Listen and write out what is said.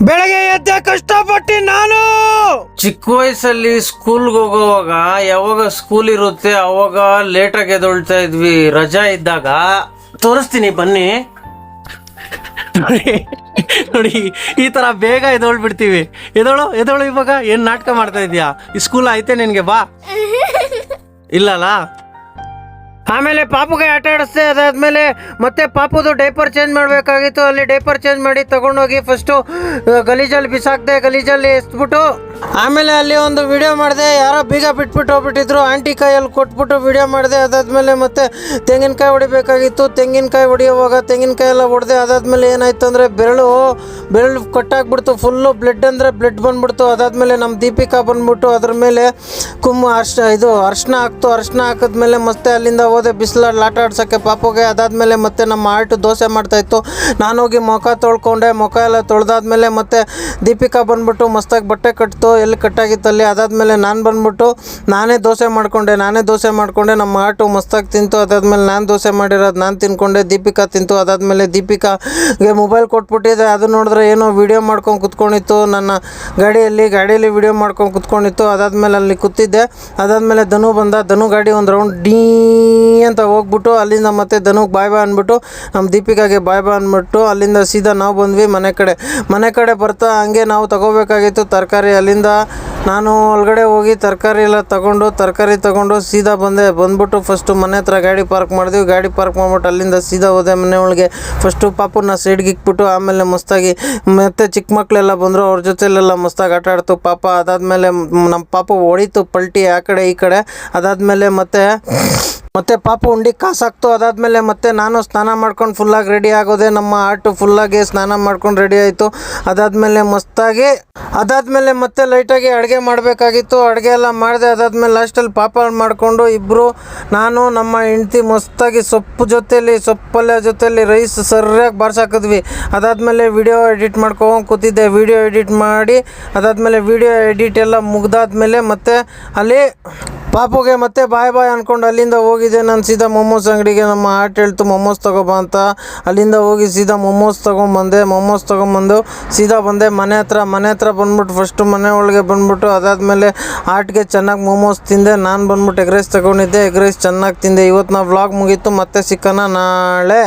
ಬೆಳಗ್ಗೆ ಎದ್ದೆ ಕಷ್ಟಪಟ್ಟು ನಾನು ಚಿಕ್ಕ ವಯಸ್ಸಲ್ಲಿ ಸ್ಕೂಲ್ಗೆ ಹೋಗೋವಾಗ ಯಾವಾಗ ಸ್ಕೂಲ್ ಇರುತ್ತೆ ಅವಾಗ ಲೇಟಾಗಿ ಎದ್ದೊಳ್ತಾ ಇದ್ವಿ. ರಜಾ ಇದ್ದಾಗ ತೋರಿಸ್ತೀನಿ ಬನ್ನಿ. ನೋಡಿ ಈ ತರ ಬೇಗ ಎದ್ದೊಳ್ಬಿಡ್ತೀವಿ. ಎದೋಳು ಇವಾಗ ಏನ್ ನಾಟಕ ಮಾಡ್ತಾ ಇದೀಯಾ? ಈ ಸ್ಕೂಲ್ ಐತೆ ನಿನ್ಗೆ, ಬಾ. ಇಲ್ಲಲ್ಲ. ಆಮೇಲೆ ಪಾಪುಗೆ ಆಟ ಆಡಿಸ್ದೆ. ಅದಾದ್ಮೇಲೆ ಮತ್ತೆ ಪಾಪುದು ಡೈಪರ್ ಚೇಂಜ್ ಮಾಡಬೇಕಾಗಿತ್ತು. ಅಲ್ಲಿ ಡೈಪರ್ ಚೇಂಜ್ ಮಾಡಿ ತಗೊಂಡೋಗಿ ಫಸ್ಟು ಗಲೀಜಲ್ಲಿ ಬಿಸಾಕ್ದೆ. ಗಲೀಜಲ್ಲಿ ಎಸ್ಬಿಟ್ಟು ಆಮೇಲೆ ಅಲ್ಲಿ ಒಂದು ವಿಡಿಯೋ ಮಾಡಿದೆ. ಯಾರೋ ಬೀಗ ಬಿಟ್ಬಿಟ್ಟು ಹೋಗ್ಬಿಟ್ಟಿದ್ರು. ಆಂಟಿ ಕೈಯಲ್ಲಿ ಕೊಟ್ಬಿಟ್ಟು ವಿಡಿಯೋ ಮಾಡಿದೆ. ಅದಾದ್ಮೇಲೆ ಮತ್ತೆ ತೆಂಗಿನಕಾಯಿ ಹೊಡಿಬೇಕಾಗಿತ್ತು. ತೆಂಗಿನಕಾಯಿ ಹೊಡಿಯೋವಾಗ ತೆಂಗಿನಕಾಯಿ ಎಲ್ಲ ಹೊಡೆದೆ. ಅದಾದ್ಮೇಲೆ ಏನಾಯ್ತು ಅಂದರೆ ಬೆರಳು ಕಟ್ಟಾಗ್ಬಿಡ್ತು. ಫುಲ್ಲು ಬ್ಲಡ್ ಅಂದರೆ ಬ್ಲಡ್ ಬಂದ್ಬಿಡ್ತು. ಅದಾದ್ಮೇಲೆ ನಮ್ಮ ದೀಪಿಕಾ ಬಂದ್ಬಿಟ್ಟು ಅದ್ರ ಮೇಲೆ ಅರ್ಶಿನ ಹಾಕ್ತು. ಅರ್ಶಿನ ಹಾಕಿದ್ಮೇಲೆ ಮತ್ತೆ ಅಲ್ಲಿಂದ ಹೋದೆ ಬಿಸಿಲಲ್ಲಿ ಆಟ ಆಡ್ಸೋಕ್ಕೆ ಪಾಪುಗೆ. ಅದಾದಮೇಲೆ ಮತ್ತೆ ನಮ್ಮ ಆರ್ಟು ದೋಸೆ ಮಾಡ್ತಾಯಿತ್ತು. ನಾನೋಗಿ ಮುಖ ತೊಳ್ಕೊಂಡೆ. ಮುಖ ಎಲ್ಲ ತೊಳೆದಾದ್ಮೇಲೆ ಮತ್ತೆ ದೀಪಿಕಾ ಬಂದ್ಬಿಟ್ಟು ಮಸ್ತಾಗಿ ಬಟ್ಟೆ ಕಟ್ತು, ಎಲ್ಲಿ ಕಟ್ಟಾಗಿತ್ತು ಅಲ್ಲಿ. ಅದಾದಮೇಲೆ ನಾನು ಬಂದ್ಬಿಟ್ಟು ನಾನೇ ದೋಸೆ ಮಾಡಿಕೊಂಡೆ. ನಮ್ಮ ಆರ್ಟು ಮಸ್ತಾಗಿ ತಿಂತು. ಅದಾದಮೇಲೆ ನಾನು ದೋಸೆ ಮಾಡಿರೋದು ನಾನು ತಿನ್ಕೊಂಡೆ. ದೀಪಿಕಾ ತಿಂತು. ಅದಾದಮೇಲೆ ದೀಪಿಕಾಗೆ ಮೊಬೈಲ್ ಕೊಟ್ಬಿಟ್ಟಿದೆ. ಅದು ನೋಡಿದ್ರೆ ಏನೋ ವೀಡಿಯೋ ಮಾಡ್ಕೊಂಡು ಕುತ್ಕೊಂಡಿತ್ತು. ನನ್ನ ಗಾಡಿಯಲ್ಲಿ ವೀಡಿಯೋ ಮಾಡ್ಕೊಂಡು ಕುತ್ಕೊಂಡಿತ್ತು. ಅದಾದಮೇಲೆ ಅಲ್ಲಿ ಕೂತಿದ್ದೆ. ಅದಾದಮೇಲೆ ಧನು ಬಂದ. ಧನು ಗಾಡಿ ಒಂದು ರೌಂಡ್ ಡೀ ಅಂತ ಹೋಗ್ಬಿಟ್ಟು ಅಲ್ಲಿಂದ ಮತ್ತೆ ಧನುಗೆ ಬಾಯ್ ಅಂದ್ಬಿಟ್ಟು ನಮ್ಮ ದೀಪಿಕಾಗೆ ಬಾಯ್ ಅಂದ್ಬಿಟ್ಟು ಅಲ್ಲಿಂದ ಸೀದಾ ನಾವು ಬಂದ್ವಿ ಮನೆ ಕಡೆ ಬರ್ತಾ ಹಂಗೆ ನಾವು ತಗೋಬೇಕಾಗಿತ್ತು ತರಕಾರಿ. ಅಲ್ಲಿಂದ ನಾನು ಒಳಗಡೆ ಹೋಗಿ ತರಕಾರಿ ಎಲ್ಲ ತಗೊಂಡು ಸೀದಾ ಬಂದ್ಬಿಟ್ಟು ಫಸ್ಟು ಮನೆ ಹತ್ರ ಗಾಡಿ ಪಾರ್ಕ್ ಮಾಡಿದ್ವಿ. ಗಾಡಿ ಪಾರ್ಕ್ ಮಾಡ್ಬಿಟ್ಟು ಅಲ್ಲಿಂದ ಸೀದಾ ಹೋದೆ ಮನೆ ಒಳಗೆ. ಫಸ್ಟು ಪಾಪುನ ಸೈಡ್ಗೆ ಇಕ್ಬಿಟ್ಟು ಆಮೇಲೆ ಮಸ್ತಾಗಿ ಮತ್ತೆ ಚಿಕ್ಕ ಮಕ್ಕಳೆಲ್ಲ ಬಂದರು. ಅವ್ರ ಜೊತೆಲೆಲ್ಲ ಮಸ್ತಾಗಿ ಆಟ ಆಡ್ತು ಪಾಪ. ಅದಾದಮೇಲೆ ನಮ್ಮ ಪಾಪು ಹೊಡಿತು ಪಲ್ಟಿ ಆ ಕಡೆ ಈ ಕಡೆ. ಅದಾದಮೇಲೆ ಮತ್ತೆ ಪಾಪು ಉಂಡಿಗೆ ಕಾಸು ಹಾಕ್ತು. ಅದಾದಮೇಲೆ ಮತ್ತೆ ನಾನು ಸ್ನಾನ ಮಾಡ್ಕೊಂಡು ಫುಲ್ಲಾಗಿ ರೆಡಿ ಆಗೋದೆ. ನಮ್ಮ ಆಟು ಫುಲ್ಲಾಗಿ ಸ್ನಾನ ಮಾಡ್ಕೊಂಡು ರೆಡಿ ಆಯಿತು. ಅದಾದಮೇಲೆ ಮತ್ತೆ ಲೈಟಾಗಿ ಅಡುಗೆ ಮಾಡಬೇಕಾಗಿತ್ತು. ಅಡುಗೆ ಎಲ್ಲ ಮಾಡಿದೆ. ಅದಾದಮೇಲೆ ಲಾಸ್ಟಲ್ಲಿ ಪಾಪ ಮಾಡಿಕೊಂಡು ಇಬ್ಬರು ನಾನು ನಮ್ಮ ಹೆಂಡ್ತಿ ಮಸ್ತಾಗಿ ಸೊಪ್ಪಲ್ಯ ಜೊತೆಯಲ್ಲಿ ರೈಸ್ ಸರಿಯಾಗಿ ಬಾರ್ಸಾಕಿದ್ವಿ. ಅದಾದಮೇಲೆ ವಿಡಿಯೋ ಎಡಿಟ್ ಮಾಡ್ಕೊಂಡು ಕೂತಿದ್ದೆ. ವಿಡಿಯೋ ಎಡಿಟ್ ಮಾಡಿ ಅದಾದಮೇಲೆ ವಿಡಿಯೋ ಎಡಿಟ್ ಎಲ್ಲ ಮುಗ್ದಾದ್ಮೇಲೆ ಮತ್ತೆ ಅಲ್ಲಿ ಪಾಪುಗೆ ಮತ್ತೆ ಬಾಯ್ ಅಂದ್ಕೊಂಡು ಅಲ್ಲಿಂದ ಹೋಗಿದ್ದೆ ನಾನು ಸೀದಾ ಮೊಮೋಸ್ ಅಂಗಡಿಗೆ. ನಮ್ಮ ಆಟ ಹೇಳ್ತು ಮೊಮೋಸ್ ತೊಗೊಬಾ ಅಂತ. ಅಲ್ಲಿಂದ ಹೋಗಿ ಸೀದಾ ಮೊಮೋಸ್ ತೊಗೊಂಬಂದು ಸೀದಾ ಬಂದೆ ಮನೆ ಹತ್ರ ಬಂದ್ಬಿಟ್ಟು ಫಸ್ಟು ಮನೆ ಒಳಗೆ ಬಂದ್ಬಿಟ್ಟು ಅದಾದಮೇಲೆ ಆಟ್ಗೆ ಚೆನ್ನಾಗಿ ಮೊಮೋಸ್ ತಿಂದೆ. ನಾನು ಬಂದ್ಬಿಟ್ಟು ಎಗ್ ರೈಸ್ ತೊಗೊಂಡಿದ್ದೆ. ಎಗ್ ರೈಸ್ ಚೆನ್ನಾಗಿ ತಿಂದೆ. ಇವತ್ತು ನಾವು ವ್ಲಾಗ್ ಮುಗೀತು. ಮತ್ತೆ ಸಿಕ್ಕನ ನಾಳೆ.